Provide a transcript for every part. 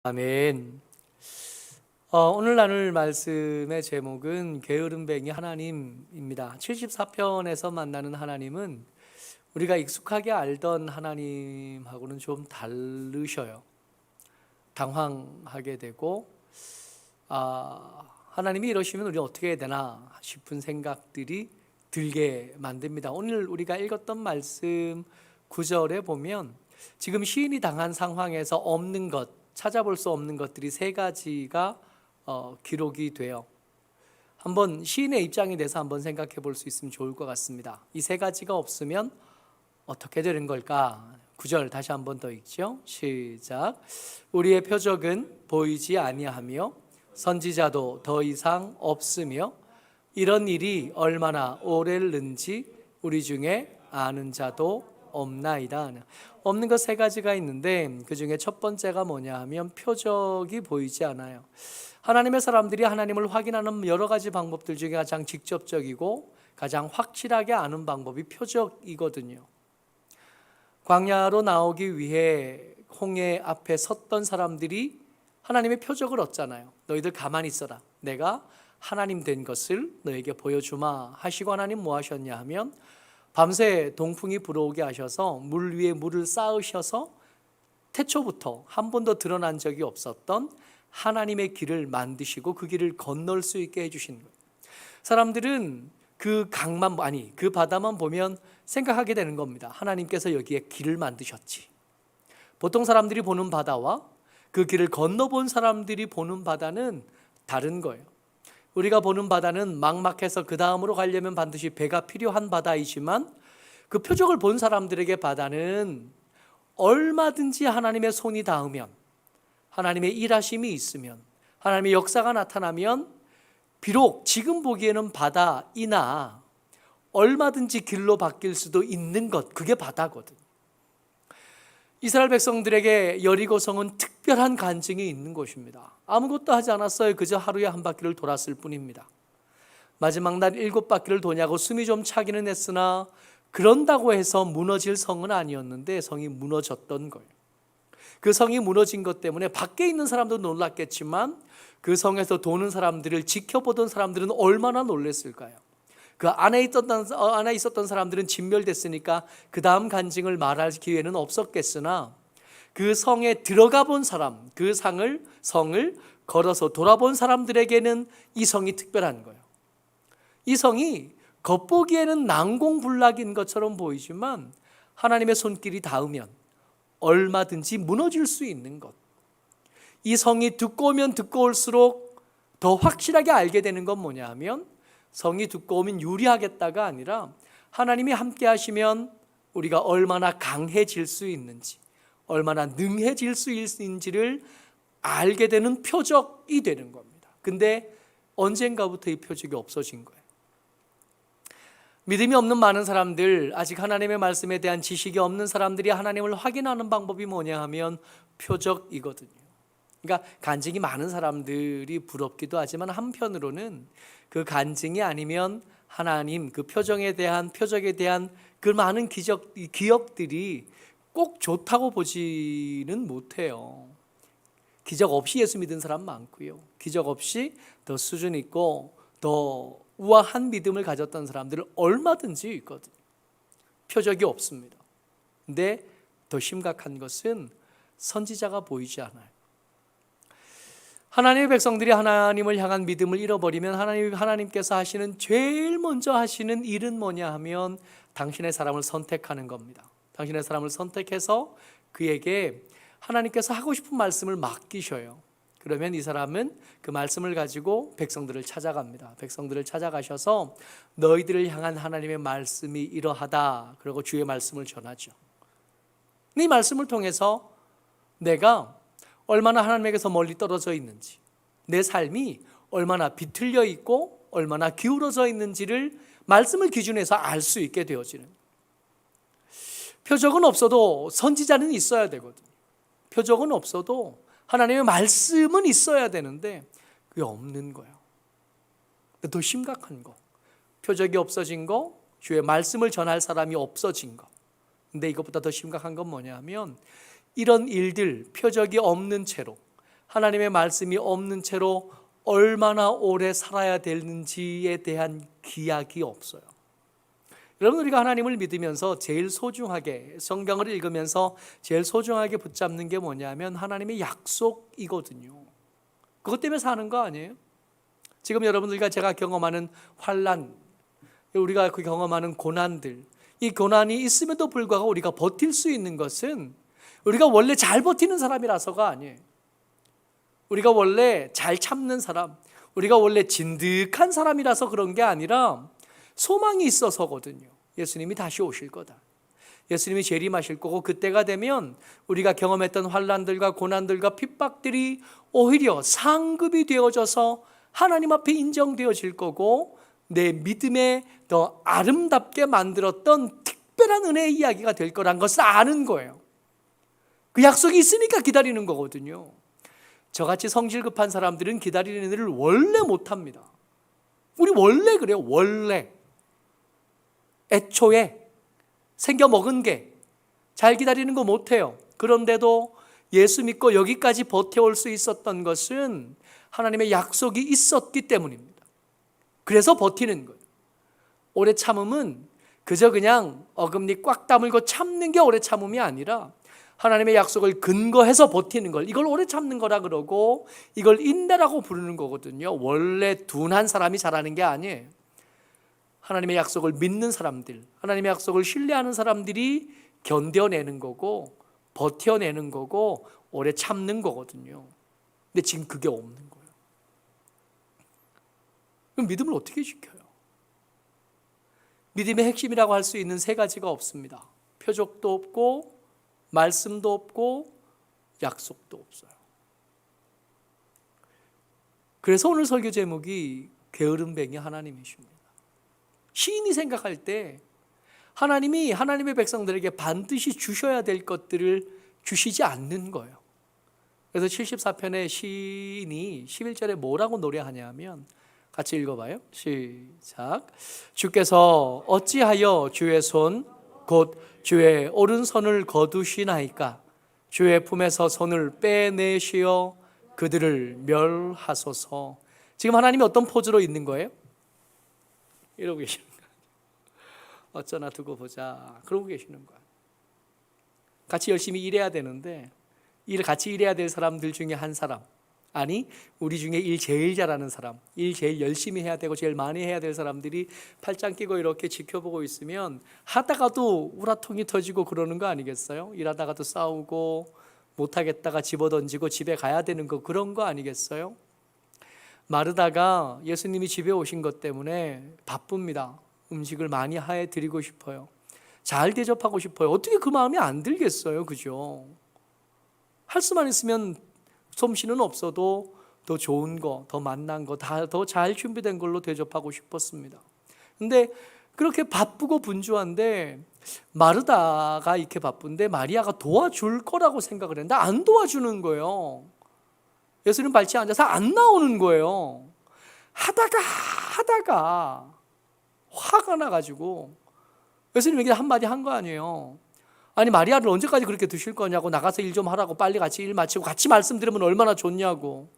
아멘. 오늘 나눌 말씀의 제목은 게으름뱅이 하나님입니다. 74편에서 만나는 하나님은 우리가 익숙하게 알던 하나님하고는 좀 다르셔요. 당황하게 되고 하나님이 이러시면 우리 어떻게 해야 되나 싶은 생각들이 들게 만듭니다. 오늘 우리가 읽었던 말씀 9절에 보면 지금 시인이 당한 상황에서 없는 것, 찾아볼 수 없는 것들이 세 가지가 기록이 돼요. 한번 시인의 입장에 대해서 한번 생각해 볼 수 있으면 좋을 것 같습니다. 이 세 가지가 없으면 어떻게 되는 걸까? 9절 다시 한번 더 읽죠. 시작. 우리의 표적은 보이지 아니하며 선지자도 더 이상 없으며 이런 일이 얼마나 오래는지 우리 중에 아는 자도 없나이다. 없는 것 세 가지가 있는데 그 중에 첫 번째가 뭐냐 하면 표적이 보이지 않아요. 하나님의 사람들이 하나님을 확인하는 여러 가지 방법들 중에 가장 직접적이고 가장 확실하게 아는 방법이 표적이거든요. 광야로 나오기 위해 홍해 앞에 섰던 사람들이 하나님의 표적을 얻잖아요. 너희들 가만히 있어라. 내가 하나님 된 것을 너에게 보여주마 하시고 하나님 뭐 하셨냐 하면 밤새 동풍이 불어오게 하셔서 물 위에 물을 쌓으셔서 태초부터 한 번도 드러난 적이 없었던 하나님의 길을 만드시고 그 길을 건널 수 있게 해주신 거예요. 사람들은 그 바다만 보면 생각하게 되는 겁니다. 하나님께서 여기에 길을 만드셨지. 보통 사람들이 보는 바다와 그 길을 건너본 사람들이 보는 바다는 다른 거예요. 우리가 보는 바다는 막막해서 그 다음으로 가려면 반드시 배가 필요한 바다이지만 그 표적을 본 사람들에게 바다는 얼마든지 하나님의 손이 닿으면, 하나님의 일하심이 있으면, 하나님의 역사가 나타나면 비록 지금 보기에는 바다이나 얼마든지 길로 바뀔 수도 있는 것, 그게 바다거든. 이스라엘 백성들에게 여리고성은 특별한 간증이 있는 곳입니다. 아무것도 하지 않았어요. 그저 하루에 한 바퀴를 돌았을 뿐입니다. 마지막 날 7바퀴를 도냐고 숨이 좀 차기는 했으나 그런다고 해서 무너질 성은 아니었는데 성이 무너졌던 거예요. 그 성이 무너진 것 때문에 밖에 있는 사람도 놀랐겠지만 그 성에서 도는 사람들을 지켜보던 사람들은 얼마나 놀랐을까요? 그 안에 있었던 사람들은 진멸됐으니까 그 다음 간증을 말할 기회는 없었겠으나 그 성에 들어가 본 사람, 그 성을 걸어서 돌아본 사람들에게는 이 성이 특별한 거예요. 이 성이 겉보기에는 난공불락인 것처럼 보이지만 하나님의 손길이 닿으면 얼마든지 무너질 수 있는 것. 이 성이 두꺼우면 두꺼울수록 더 확실하게 알게 되는 건 뭐냐 하면 성이 두꺼우면 유리하겠다가 아니라 하나님이 함께 하시면 우리가 얼마나 강해질 수 있는지, 얼마나 능해질 수 있는지를 알게 되는 표적이 되는 겁니다. 근데 언젠가부터 이 표적이 없어진 거예요. 믿음이 없는 많은 사람들, 아직 하나님의 말씀에 대한 지식이 없는 사람들이 하나님을 확인하는 방법이 뭐냐 하면 표적이거든요. 그러니까 간증이 많은 사람들이 부럽기도 하지만 한편으로는 그 간증이 아니면 하나님 그 표적에 대한 그 많은 기억들이 꼭 좋다고 보지는 못해요. 기적 없이 예수 믿은 사람 많고요. 기적 없이 더 수준 있고 더 우아한 믿음을 가졌던 사람들은 얼마든지 있거든요. 표적이 없습니다. 근데 더 심각한 것은 선지자가 보이지 않아요. 하나님의 백성들이 하나님을 향한 믿음을 잃어버리면 하나님께서 하시는 제일 먼저 하시는 일은 뭐냐 하면 당신의 사람을 선택하는 겁니다. 당신의 사람을 선택해서 그에게 하나님께서 하고 싶은 말씀을 맡기셔요. 그러면 이 사람은 그 말씀을 가지고 백성들을 찾아갑니다. 백성들을 찾아가셔서 너희들을 향한 하나님의 말씀이 이러하다. 그리고 주의 말씀을 전하죠. 이 말씀을 통해서 내가 얼마나 하나님에게서 멀리 떨어져 있는지, 내 삶이 얼마나 비틀려 있고 얼마나 기울어져 있는지를 말씀을 기준해서 알 수 있게 되어지는. 표적은 없어도 선지자는 있어야 되거든요. 표적은 없어도 하나님의 말씀은 있어야 되는데 그게 없는 거예요. 더 심각한 거, 표적이 없어진 거, 주의 말씀을 전할 사람이 없어진 거. 근데 이것보다 더 심각한 건 뭐냐 하면 이런 일들, 표적이 없는 채로 하나님의 말씀이 없는 채로 얼마나 오래 살아야 되는지에 대한 기약이 없어요. 여러분, 우리가 하나님을 믿으면서 제일 소중하게, 성경을 읽으면서 제일 소중하게 붙잡는 게 뭐냐면 하나님의 약속이거든요. 그것 때문에 사는 거 아니에요? 지금 여러분들과 제가 경험하는 환난, 우리가 경험하는 고난들, 이 고난이 있음에도 불구하고 우리가 버틸 수 있는 것은 우리가 원래 잘 버티는 사람이라서가 아니에요. 우리가 원래 잘 참는 사람, 우리가 원래 진득한 사람이라서 그런 게 아니라 소망이 있어서거든요. 예수님이 다시 오실 거다. 예수님이 재림하실 거고, 그때가 되면 우리가 경험했던 환난들과 고난들과 핍박들이 오히려 상급이 되어져서 하나님 앞에 인정되어질 거고, 내 믿음에 더 아름답게 만들었던 특별한 은혜의 이야기가 될 거란 것을 아는 거예요. 그 약속이 있으니까 기다리는 거거든요. 저같이 성질 급한 사람들은 기다리는 일을 원래 못합니다. 우리 원래 그래요. 원래 애초에 생겨 먹은 게 잘 기다리는 거 못해요. 그런데도 예수 믿고 여기까지 버텨올 수 있었던 것은 하나님의 약속이 있었기 때문입니다. 그래서 버티는 거예요. 오래 참음은 그저 그냥 어금니 꽉 다물고 참는 게 오래 참음이 아니라 하나님의 약속을 근거해서 버티는 걸, 이걸 오래 참는 거라 그러고 이걸 인내라고 부르는 거거든요. 원래 둔한 사람이 잘하는 게 아니에요. 하나님의 약속을 믿는 사람들, 하나님의 약속을 신뢰하는 사람들이 견뎌내는 거고 버텨내는 거고 오래 참는 거거든요. 근데 지금 그게 없는 거예요. 그럼 믿음을 어떻게 지켜요? 믿음의 핵심이라고 할 수 있는 세 가지가 없습니다. 표적도 없고 말씀도 없고 약속도 없어요. 그래서 오늘 설교 제목이 게으름뱅이 하나님이십니다. 시인이 생각할 때 하나님이 하나님의 백성들에게 반드시 주셔야 될 것들을 주시지 않는 거예요. 그래서 74편의 시인이 11절에 뭐라고 노래하냐면, 같이 읽어봐요. 시작. 주께서 어찌하여 주의 손 곧 주의 오른손을 거두시나이까. 주의 품에서 손을 빼내시어 그들을 멸하소서. 지금 하나님이 어떤 포즈로 있는 거예요? 이러고 계시는 거예요. 어쩌나 두고 보자 그러고 계시는 거예요. 같이 열심히 일해야 되는데 같이 일해야 될 사람들 중에 한 사람, 아니 우리 중에 일 제일 잘하는 사람, 일 제일 열심히 해야 되고 제일 많이 해야 될 사람들이 팔짱 끼고 이렇게 지켜보고 있으면 하다가도 우라통이 터지고 그러는 거 아니겠어요? 일하다가도 싸우고 못하겠다가 집어던지고 집에 가야 되는 거, 그런 거 아니겠어요? 마르다가 예수님이 집에 오신 것 때문에 바쁩니다. 음식을 많이 해드리고 싶어요. 잘 대접하고 싶어요. 어떻게 그 마음이 안 들겠어요? 그죠? 할 수만 있으면 솜씨는 없어도 더 좋은 거, 더 맛난 거, 다 더 잘 준비된 걸로 대접하고 싶었습니다. 근데 그렇게 바쁘고 분주한데 마르다가 이렇게 바쁜데 마리아가 도와줄 거라고 생각을 했는데 안 도와주는 거예요. 예수님 발치에 앉아서 안 나오는 거예요. 하다가 화가 나가지고 예수님에게 한마디 한 거 아니에요. 아니 마리아를 언제까지 그렇게 두실 거냐고, 나가서 일 좀 하라고, 빨리 같이 일 마치고 같이 말씀 들으면 얼마나 좋냐고.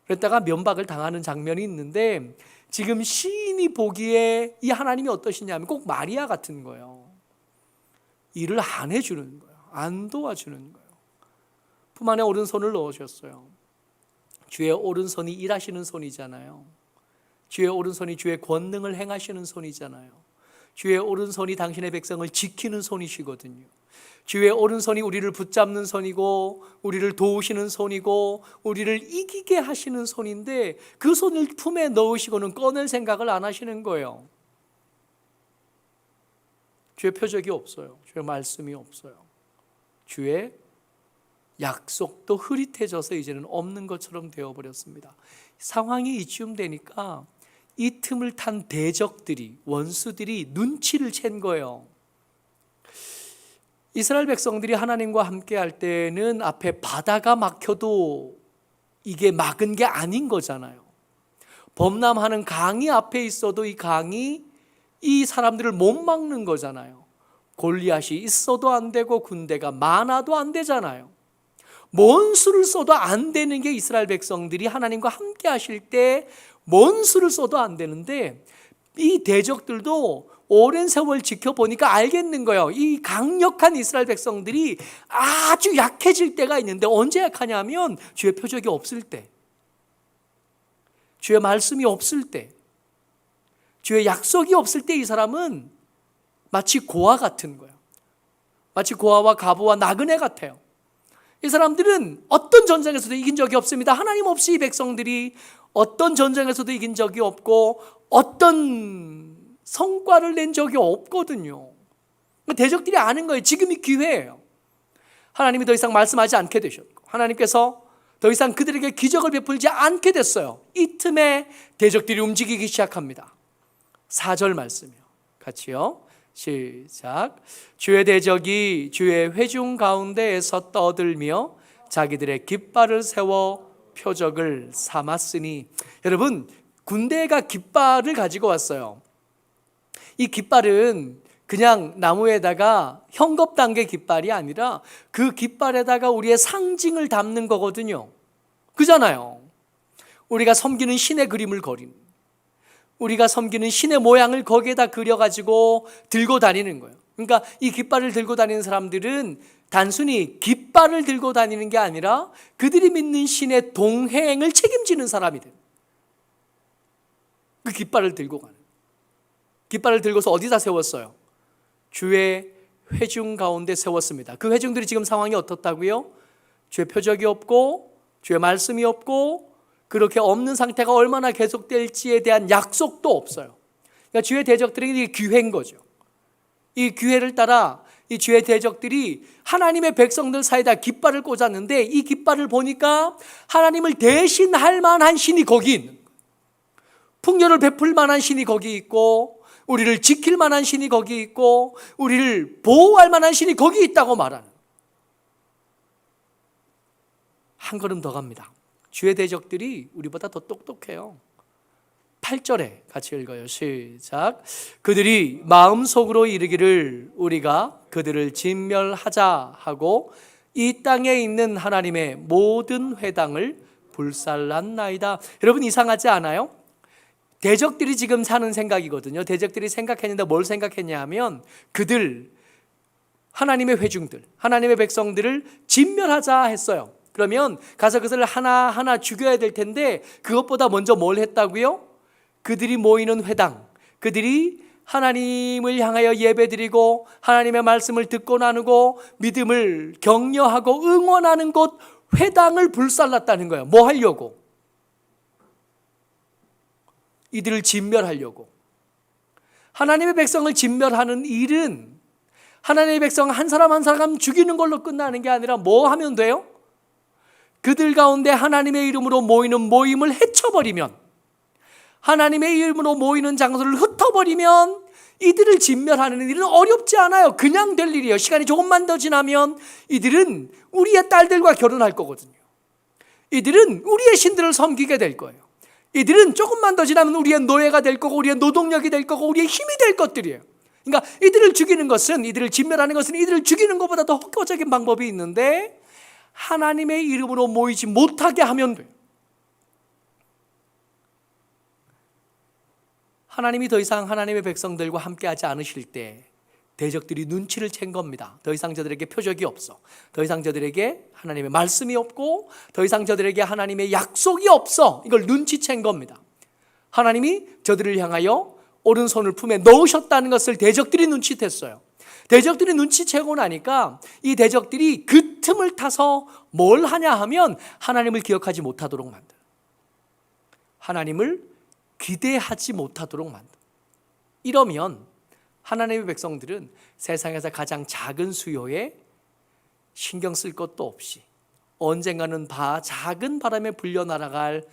그랬다가 면박을 당하는 장면이 있는데, 지금 시인이 보기에 이 하나님이 어떠시냐면 꼭 마리아 같은 거예요. 일을 안 해주는 거예요. 안 도와주는 거예요. 품 안에 오른손을 넣으셨어요. 주의 오른손이 일하시는 손이잖아요. 주의 오른손이 주의 권능을 행하시는 손이잖아요. 주의 오른손이 당신의 백성을 지키는 손이시거든요. 주의 오른손이 우리를 붙잡는 손이고 우리를 도우시는 손이고 우리를 이기게 하시는 손인데, 그 손을 품에 넣으시고는 꺼낼 생각을 안 하시는 거예요. 주의 표적이 없어요. 주의 말씀이 없어요. 주의 약속도 흐릿해져서 이제는 없는 것처럼 되어버렸습니다. 상황이 이쯤 되니까 이 틈을 탄 대적들이, 원수들이 눈치를 챈 거예요. 이스라엘 백성들이 하나님과 함께 할 때는 앞에 바다가 막혀도 이게 막은 게 아닌 거잖아요. 범람하는 강이 앞에 있어도 이 강이 이 사람들을 못 막는 거잖아요. 골리앗이 있어도 안 되고 군대가 많아도 안 되잖아요. 뭔 수를 써도 안 되는 게 이스라엘 백성들이 하나님과 함께 하실 때 뭔 수를 써도 안 되는데, 이 대적들도 오랜 세월 지켜보니까 알겠는 거예요. 이 강력한 이스라엘 백성들이 아주 약해질 때가 있는데, 언제 약하냐면 주의 표적이 없을 때, 주의 말씀이 없을 때, 주의 약속이 없을 때 이 사람은 마치 고아 같은 거예요. 마치 고아와 가부와 나그네 같아요. 이 사람들은 어떤 전쟁에서도 이긴 적이 없습니다. 하나님 없이 이 백성들이 어떤 전쟁에서도 이긴 적이 없고 어떤 성과를 낸 적이 없거든요. 대적들이 아는 거예요. 지금이 기회예요. 하나님이 더 이상 말씀하지 않게 되셨고, 하나님께서 더 이상 그들에게 기적을 베풀지 않게 됐어요. 이 틈에 대적들이 움직이기 시작합니다. 4절 말씀이요. 같이요. 시작. 주의 대적이 주의 회중 가운데에서 떠들며 자기들의 깃발을 세워 표적을 삼았으니. 여러분, 군대가 깃발을 가지고 왔어요. 이 깃발은 그냥 나무에다가 헝겊단계 깃발이 아니라 그 깃발에다가 우리의 상징을 담는 거거든요. 그잖아요. 우리가 섬기는 신의 그림을 그린, 우리가 섬기는 신의 모양을 거기에다 그려가지고 들고 다니는 거예요. 그러니까 이 깃발을 들고 다니는 사람들은 단순히 깃발을 들고 다니는 게 아니라 그들이 믿는 신의 동행을 책임지는 사람이 돼요. 그 깃발을 들고 가는, 깃발을 들고서 어디다 세웠어요? 주의 회중 가운데 세웠습니다. 그 회중들이 지금 상황이 어떻다고요? 주의 표적이 없고 주의 말씀이 없고 그렇게 없는 상태가 얼마나 계속될지에 대한 약속도 없어요. 그러니까 주의 대적들에게 기회인 거죠. 이 기회를 따라 이 주의 대적들이 하나님의 백성들 사이에다 깃발을 꽂았는데, 이 깃발을 보니까 하나님을 대신할 만한 신이 거기 있는 거예요. 풍요를 베풀 만한 신이 거기 있고, 우리를 지킬 만한 신이 거기 있고, 우리를 보호할 만한 신이 거기 있다고 말하는, 한 걸음 더 갑니다. 주의 대적들이 우리보다 더 똑똑해요. 8절에 같이 읽어요. 시작. 그들이 마음속으로 이르기를 우리가 그들을 진멸하자 하고 이 땅에 있는 하나님의 모든 회당을 불살랐나이다. 여러분, 이상하지 않아요? 대적들이 지금 사는 생각이거든요. 대적들이 생각했는데 뭘 생각했냐 하면, 그들, 하나님의 회중들, 하나님의 백성들을 진멸하자 했어요. 그러면 가서 그것을 하나하나 죽여야 될 텐데, 그것보다 먼저 뭘 했다고요? 그들이 모이는 회당, 그들이 하나님을 향하여 예배드리고 하나님의 말씀을 듣고 나누고 믿음을 격려하고 응원하는 곳 회당을 불살랐다는 거예요. 뭐 하려고? 이들을 진멸하려고. 하나님의 백성을 진멸하는 일은 하나님의 백성 한 사람 한 사람 죽이는 걸로 끝나는 게 아니라 뭐 하면 돼요? 그들 가운데 하나님의 이름으로 모이는 모임을 해쳐버리면, 하나님의 이름으로 모이는 장소를 흩어버리면 이들을 진멸하는 일은 어렵지 않아요. 그냥 될 일이에요. 시간이 조금만 더 지나면 이들은 우리의 딸들과 결혼할 거거든요. 이들은 우리의 신들을 섬기게 될 거예요. 이들은 조금만 더 지나면 우리의 노예가 될 거고 우리의 노동력이 될 거고 우리의 힘이 될 것들이에요. 그러니까 이들을 죽이는 것은, 이들을 진멸하는 것은 이들을 죽이는 것보다 더 효과적인 방법이 있는데, 하나님의 이름으로 모이지 못하게 하면 돼요. 하나님이 더 이상 하나님의 백성들과 함께하지 않으실 때 대적들이 눈치를 챈 겁니다. 더 이상 저들에게 표적이 없어, 더 이상 저들에게 하나님의 말씀이 없고 더 이상 저들에게 하나님의 약속이 없어. 이걸 눈치챈 겁니다. 하나님이 저들을 향하여 오른손을 품에 넣으셨다는 것을 대적들이 눈치챘어요. 대적들이 눈치채고 나니까 이 대적들이 그 틈을 타서 뭘 하냐 하면 하나님을 기억하지 못하도록 만들어요. 하나님을 기대하지 못하도록 만들어요. 이러면 하나님의 백성들은 세상에서 가장 작은 수요에 신경 쓸 것도 없이 언젠가는 작은 바람에 불려 날아갈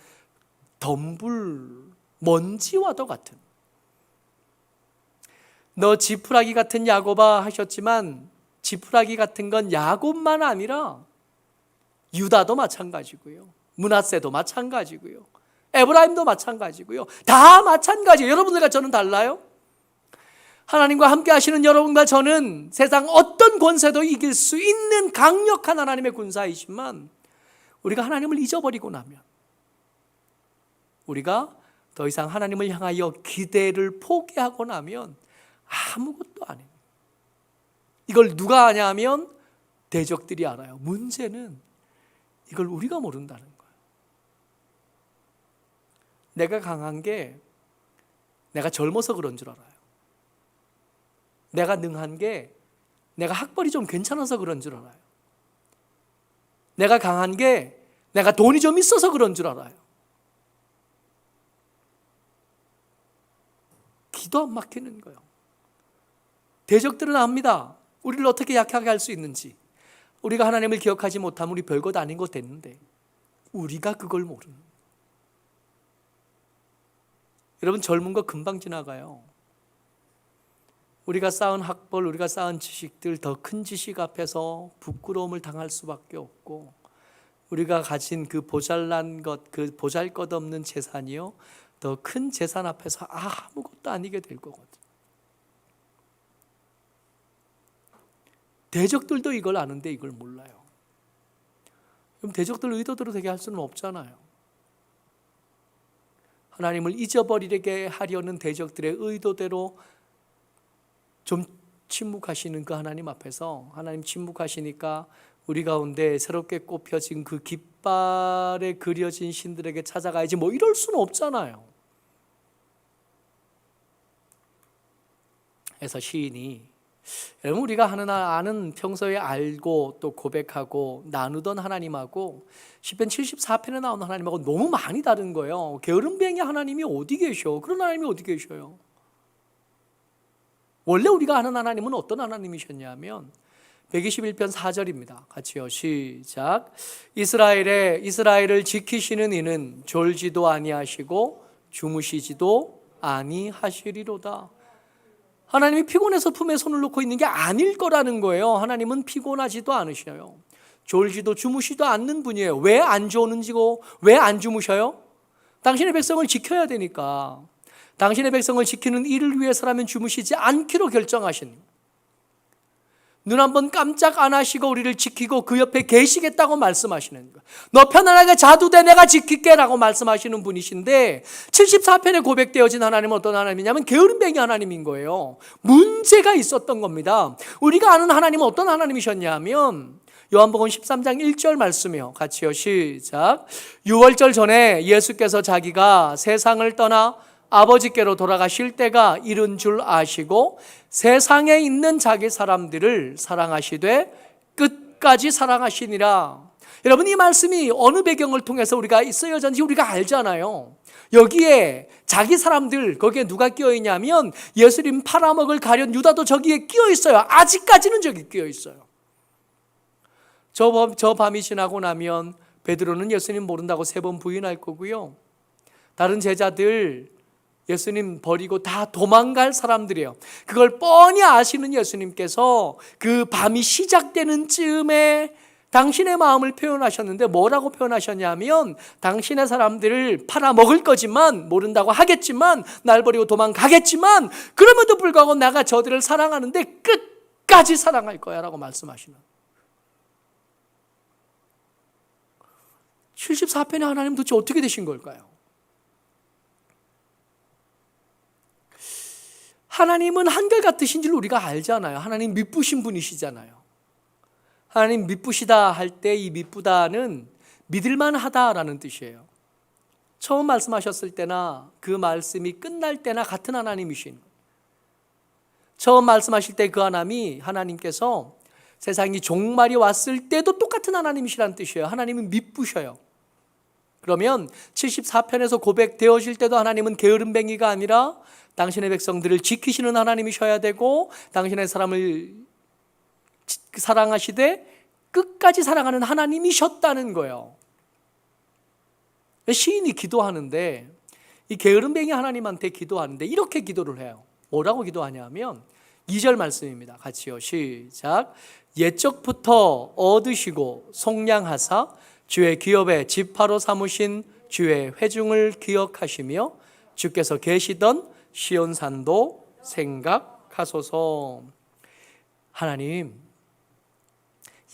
덤불 먼지와도 같은, 너 지푸라기 같은 야곱아 하셨지만 지푸라기 같은 건 야곱만 아니라 유다도 마찬가지고요, 므낫세도 마찬가지고요, 에브라임도 마찬가지고요. 다 마찬가지예요. 여러분들과 저는 달라요? 하나님과 함께 하시는 여러분과 저는 세상 어떤 권세도 이길 수 있는 강력한 하나님의 군사이지만 우리가 하나님을 잊어버리고 나면, 우리가 더 이상 하나님을 향하여 기대를 포기하고 나면 아무것도 안 해요. 이걸 누가 아냐 하면 대적들이 알아요. 문제는 이걸 우리가 모른다는 거예요. 내가 강한 게 내가 젊어서 그런 줄 알아요. 내가 능한 게 내가 학벌이 좀 괜찮아서 그런 줄 알아요. 내가 강한 게 내가 돈이 좀 있어서 그런 줄 알아요. 기도 안 막히는 거예요. 대적들은 압니다. 우리를 어떻게 약하게 할 수 있는지. 우리가 하나님을 기억하지 못하면 우리 별것 아닌 것 됐는데 우리가 그걸 모르는. 여러분, 젊은 거 금방 지나가요. 우리가 쌓은 학벌, 우리가 쌓은 지식들, 더 큰 지식 앞에서 부끄러움을 당할 수밖에 없고, 우리가 가진 그 보잘난 것, 그 보잘것없는 재산이요, 더 큰 재산 앞에서 아무것도 아니게 될 거거든. 대적들도 이걸 아는데 이걸 몰라요. 그럼 대적들 의도대로 되게 할 수는 없잖아요. 하나님을 잊어버리게 하려는 대적들의 의도대로 좀 침묵하시는 그 하나님 앞에서, 하나님 침묵하시니까 우리 가운데 새롭게 꼽혀진 그 깃발에 그려진 신들에게 찾아가야지, 뭐 이럴 수는 없잖아요. 그래서 시인이, 여러분, 우리가 아는 평소에 알고 또 고백하고 나누던 하나님하고 시편 74편에 나오는 하나님하고 너무 많이 다른 거예요. 게으름뱅이 하나님이 어디 계셔? 그런 하나님이 어디 계셔요? 원래 우리가 아는 하나님은 어떤 하나님이셨냐면 121편 4절입니다. 같이요. 시작. 이스라엘을 지키시는 이는 졸지도 아니하시고 주무시지도 아니하시리로다. 하나님이 피곤해서 품에 손을 놓고 있는 게 아닐 거라는 거예요. 하나님은 피곤하지도 않으셔요. 졸지도 주무시도 않는 분이에요. 왜 안 좋는지고 왜 안 주무셔요? 당신의 백성을 지켜야 되니까. 당신의 백성을 지키는 일을 위해서라면 주무시지 않기로 결정하신, 눈 한 번 깜짝 안 하시고 우리를 지키고 그 옆에 계시겠다고 말씀하시는 거예요. 너 편안하게 자도 돼, 내가 지킬게 라고 말씀하시는 분이신데, 74편에 고백되어진 하나님은 어떤 하나님이냐면 게으름뱅이 하나님인 거예요. 문제가 있었던 겁니다. 우리가 아는 하나님은 어떤 하나님이셨냐면 요한복음 13장 1절 말씀이요. 같이요. 시작. 유월절 전에 예수께서 자기가 세상을 떠나 아버지께로 돌아가실 때가 이른 줄 아시고 세상에 있는 자기 사람들을 사랑하시되 끝까지 사랑하시니라. 여러분, 이 말씀이 어느 배경을 통해서 우리가 쓰여졌는지 우리가 알잖아요. 여기에 자기 사람들, 거기에 누가 끼어 있냐면 예수님 팔아먹을 가련 유다도 저기에 끼어 있어요. 아직까지는 저기 끼어 있어요. 저 밤이 지나고 나면 베드로는 예수님 모른다고 3번 부인할 거고요. 다른 제자들 예수님 버리고 다 도망갈 사람들이에요. 그걸 뻔히 아시는 예수님께서 그 밤이 시작되는 즈음에 당신의 마음을 표현하셨는데 뭐라고 표현하셨냐면, 당신의 사람들을 팔아먹을 거지만, 모른다고 하겠지만, 날 버리고 도망가겠지만, 그럼에도 불구하고 내가 저들을 사랑하는데 끝까지 사랑할 거야 라고 말씀하시는. 74편의 하나님 도대체 어떻게 되신 걸까요? 하나님은 한결같으신 줄 우리가 알잖아요. 하나님 미쁘신 분이시잖아요. 하나님 미쁘시다 할 때 이 미쁘다는 믿을만하다라는 뜻이에요. 처음 말씀하셨을 때나 그 말씀이 끝날 때나 같은 하나님이신 거예요. 처음 말씀하실 때 그 하나님께서 세상이 종말이 왔을 때도 똑같은 하나님이시라는 뜻이에요. 하나님은 미쁘셔요. 그러면 74편에서 고백되어질 때도 하나님은 게으름뱅이가 아니라 당신의 백성들을 지키시는 하나님이셔야 되고, 당신의 사람을 사랑하시되 끝까지 사랑하는 하나님이셨다는 거예요. 시인이 기도하는데, 이 게으름뱅이 하나님한테 기도하는데 이렇게 기도를 해요. 뭐라고 기도하냐면 2절 말씀입니다. 같이요. 시작. 옛적부터 얻으시고 속량하사 주의 기업의 지파로 삼으신 주의 회중을 기억하시며 주께서 계시던 시온산도 생각하시고. 생각하소서. 하나님,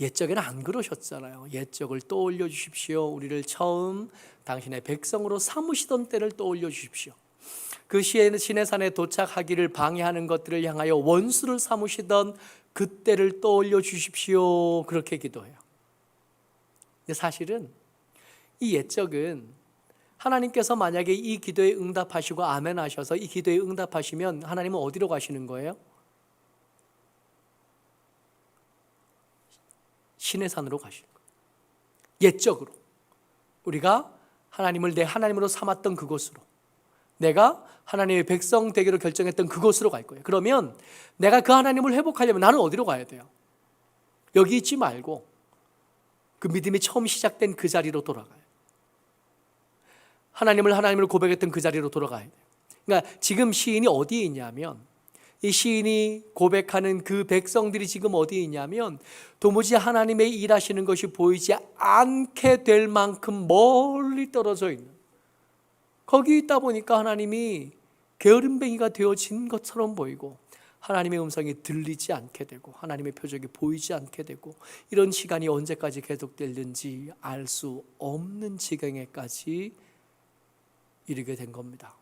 옛적에는 안 그러셨잖아요. 옛적을 떠올려 주십시오. 우리를 처음 당신의 백성으로 삼으시던 때를 떠올려 주십시오. 그 시내산에 도착하기를 방해하는 것들을 향하여 원수를 삼으시던 그때를 떠올려 주십시오. 그렇게 기도해요. 근데 사실은 이 옛적은 하나님께서 만약에 이 기도에 응답하시고 아멘 하셔서 이 기도에 응답하시면 하나님은 어디로 가시는 거예요? 시내산으로 가실 거예요. 옛적으로 우리가 하나님을 내 하나님으로 삼았던 그곳으로, 내가 하나님의 백성 되기로 결정했던 그곳으로 갈 거예요. 그러면 내가 그 하나님을 회복하려면 나는 어디로 가야 돼요? 여기 있지 말고 그 믿음이 처음 시작된 그 자리로 돌아가요. 하나님을 고백했던 그 자리로 돌아가야 돼요. 그러니까 지금 시인이 어디에 있냐면, 이 시인이 고백하는 그 백성들이 지금 어디에 있냐면 도무지 하나님의 일하시는 것이 보이지 않게 될 만큼 멀리 떨어져 있는, 거기 있다 보니까 하나님이 게으름뱅이가 되어진 것처럼 보이고 하나님의 음성이 들리지 않게 되고 하나님의 표적이 보이지 않게 되고, 이런 시간이 언제까지 계속될는지 알 수 없는 지경에까지 이르게 된 겁니다.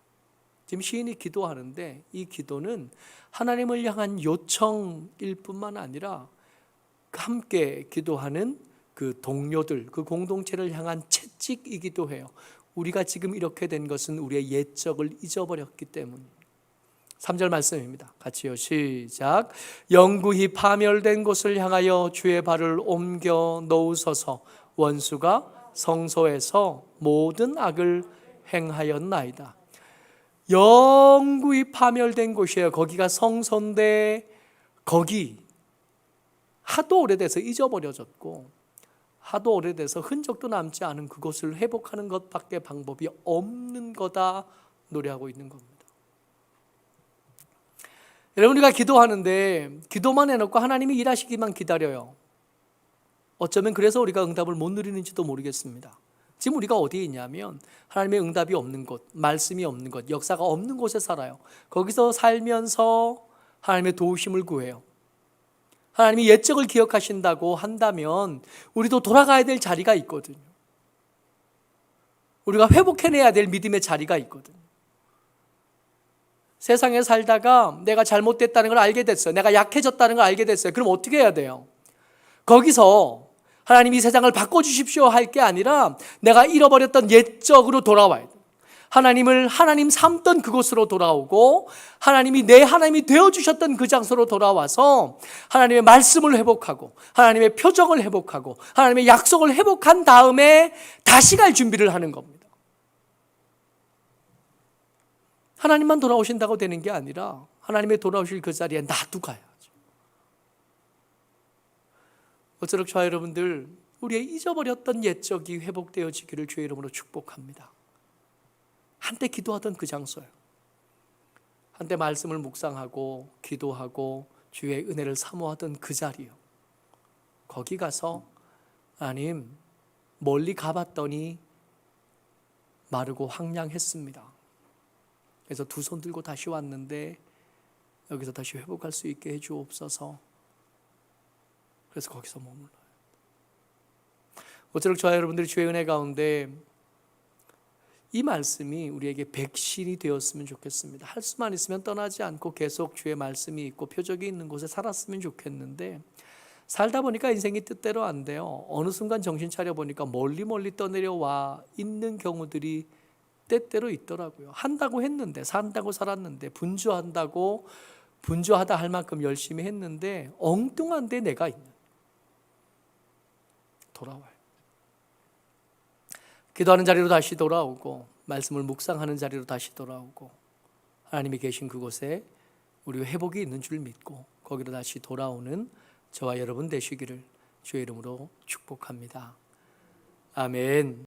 지금 시인이 기도하는데 이 기도는 하나님을 향한 요청일 뿐만 아니라 함께 기도하는 그 동료들, 그 공동체를 향한 채찍이기도 해요. 우리가 지금 이렇게 된 것은 우리의 옛적을 잊어버렸기 때문입니다. 3절 말씀입니다. 같이요, 시작. 영구히 파멸된 곳을 향하여 주의 발을 옮겨 놓으소서. 원수가 성소에서 모든 악을 행하였나이다. 영구히 파멸된 곳이에요. 거기가 성소인데 거기 하도 오래돼서 잊어버려졌고 하도 오래돼서 흔적도 남지 않은 그곳을 회복하는 것밖에 방법이 없는 거다 노래하고 있는 겁니다. 여러분, 우리가 기도하는데 기도만 해놓고 하나님이 일하시기만 기다려요. 어쩌면 그래서 우리가 응답을 못 누리는지도 모르겠습니다. 지금 우리가 어디에 있냐면 하나님의 응답이 없는 곳, 말씀이 없는 곳, 역사가 없는 곳에 살아요. 거기서 살면서 하나님의 도우심을 구해요. 하나님이 옛적을 기억하신다고 한다면 우리도 돌아가야 될 자리가 있거든요. 우리가 회복해내야 될 믿음의 자리가 있거든요. 세상에 살다가 내가 잘못됐다는 걸 알게 됐어요. 내가 약해졌다는 걸 알게 됐어요. 그럼 어떻게 해야 돼요? 거기서 하나님이 세상을 바꿔주십시오 할 게 아니라 내가 잃어버렸던 옛적으로 돌아와야 돼요. 하나님 삼던 그곳으로 돌아오고 하나님이 되어주셨던 그 장소로 돌아와서 하나님의 말씀을 회복하고 하나님의 표적을 회복하고 하나님의 약속을 회복한 다음에 다시 갈 준비를 하는 겁니다. 하나님만 돌아오신다고 되는 게 아니라 하나님의 돌아오실 그 자리에 나도 가야죠. 어쩌록 저와 여러분들, 우리의 잊어버렸던 옛적이 회복되어지기를 주의 이름으로 축복합니다. 한때 기도하던 그 장소요, 한때 말씀을 묵상하고 기도하고 주의 은혜를 사모하던 그 자리요, 거기 가서 하나님 멀리 가봤더니 마르고 황량했습니다. 그래서 두 손 들고 다시 왔는데 여기서 다시 회복할 수 있게 해주옵소서. 그래서 거기서 머물러요. 모쪼록 저와 여러분들이 주의 은혜 가운데 이 말씀이 우리에게 백신이 되었으면 좋겠습니다. 할 수만 있으면 떠나지 않고 계속 주의 말씀이 있고 표적이 있는 곳에 살았으면 좋겠는데, 살다 보니까 인생이 뜻대로 안 돼요. 어느 순간 정신 차려 보니까 멀리 떠내려와 있는 경우들이 때때로 있더라고요. 한다고 했는데, 산다고 살았는데, 분주하다 할 만큼 열심히 했는데 엉뚱한 데 내가 있는, 돌아와요. 기도하는 자리로 다시 돌아오고 말씀을 묵상하는 자리로 다시 돌아오고 하나님이 계신 그곳에 우리 회복이 있는 줄 믿고 거기로 다시 돌아오는 저와 여러분 되시기를 주의 이름으로 축복합니다. 아멘.